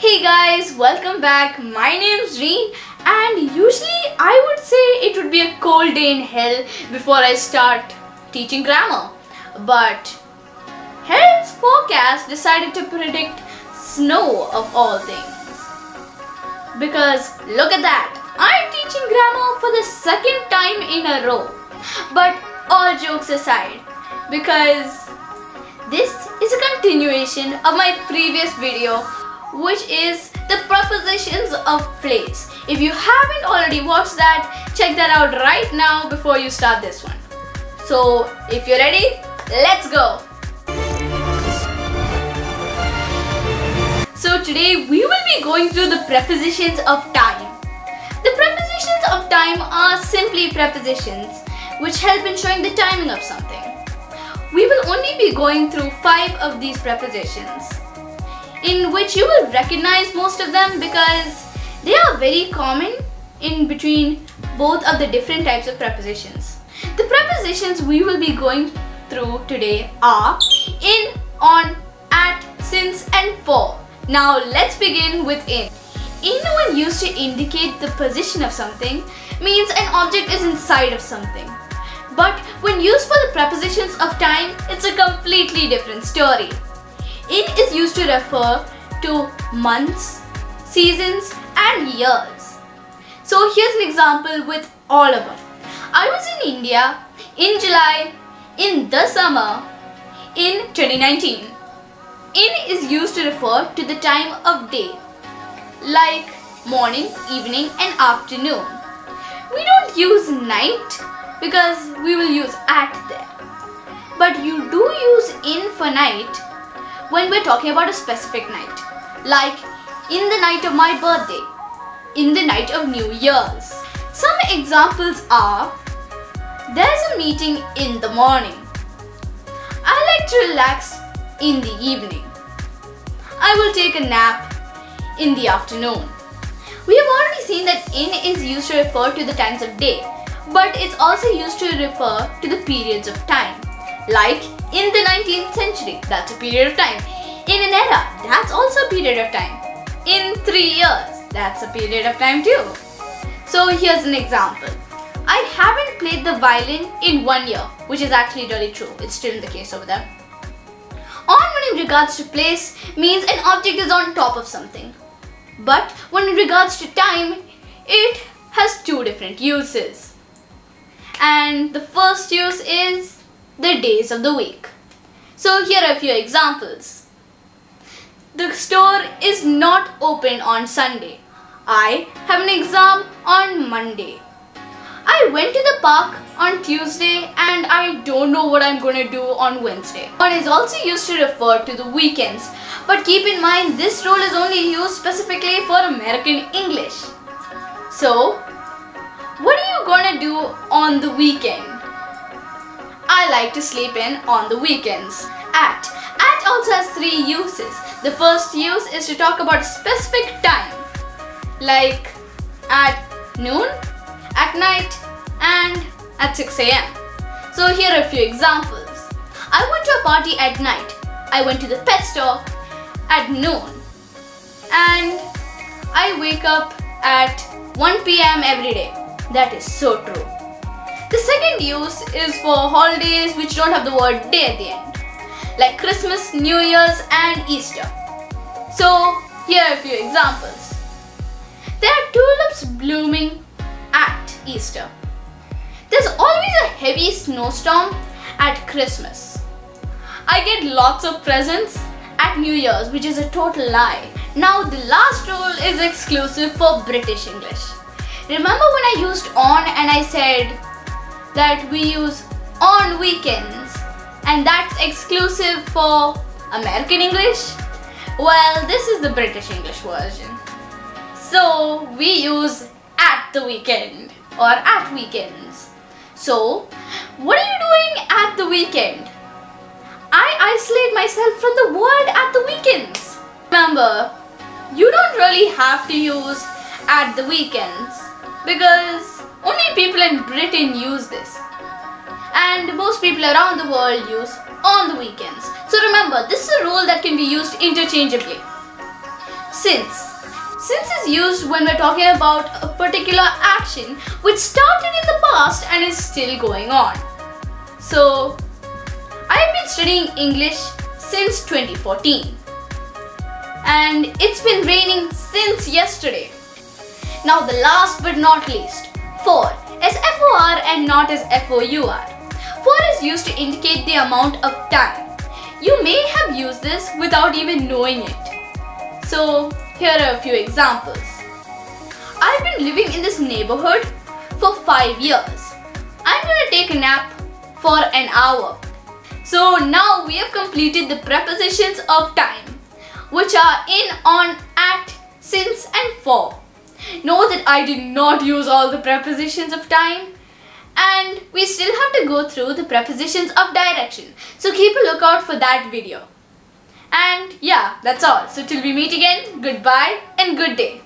Hey guys, welcome back. My name's Reine and usually I would say it would be a cold day in hell before I start teaching grammar. But hell's forecast decided to predict snow of all things. Because look at that, I'm teaching grammar for the second time in a row. But all jokes aside, because this is a continuation of my previous video, which is the prepositions of place. If you haven't already watched that, check that out right now before you start this one. So if you're ready, let's go. So today we will be going through the prepositions of time. The prepositions of time are simply prepositions which help in showing the timing of something. We will only be going through 5 of these prepositions, in which you will recognize most of them because they are very common in between both of the different types of prepositions. The prepositions we will be going through today are in, on, at, since and for. Now let's begin with in. In, when used to indicate the position of something, means an object is inside of something. But when used for the prepositions of time, it's a completely different story. In is used to refer to months, seasons and years. So here's an example with all of them. I was in India in July, in the summer, in 2019. In is used to refer to the time of day, like morning, evening and afternoon. We don't use night because we will use at there. But you do use in for night when we're talking about a specific night, like in the night of my birthday, in the night of New Year's. Some examples are, there's a meeting in the morning. I like to relax in the evening. I will take a nap in the afternoon. We have already seen that in is used to refer to the times of day, but it's also used to refer to the periods of time. Like in the 19th century, that's a period of time. In an era, that's also a period of time. In 3 years, that's a period of time too. So here's an example. I haven't played the violin in 1 year, which is actually really true. It's still the case over there. On, when in regards to place, means an object is on top of something. But when in regards to time, it has 2 different uses. And the first use is the days of the week. So here are a few examples. The store is not open on Sunday. I have an exam on Monday. I went to the park on Tuesday and I don't know what I'm going to do on Wednesday. On is also used to refer to the weekends, but keep in mind this rule is only used specifically for American English. So, what are you going to do on the weekend? I like to sleep in on the weekends. At also has 3 uses. The first use is to talk about a specific time, like at noon, at night and at 6 a.m. So here are a few examples. I went to a party at night. I went to the pet store at noon. And I wake up at 1 p.m. every day. That is so true. The second use is for holidays which don't have the word day at the end, like Christmas, New Year's and Easter. So here are a few examples. There are tulips blooming at Easter. There's always a heavy snowstorm at Christmas. I get lots of presents at New Year's, which is a total lie. Now the last rule is exclusive for British English. Remember when I used on and I said that we use on weekends and that's exclusive for American English? Well, this is the British English version. So we use at the weekend or at weekends. So what are you doing at the weekend? I isolate myself from the world at the weekends. Remember, you don't really have to use at the weekends because only people in Britain use this. And most people around the world use on the weekends. So remember, this is a rule that can be used interchangeably. Since. Since is used when we're talking about a particular action which started in the past and is still going on. So, I've been studying English since 2014 and it's been raining since yesterday. Now the last but not least, for as FOR and not as FOUR. For is used to indicate the amount of time. You may have used this without even knowing it. So here are a few examples. I've been living in this neighborhood for 5 years. I'm gonna take a nap for an hour. So now we have completed the prepositions of time, which are in, on, at, since and for. Note that I did not use all the prepositions of time, and we still have to go through the prepositions of direction. So keep a lookout for that video. And yeah, that's all. So till we meet again, goodbye and good day.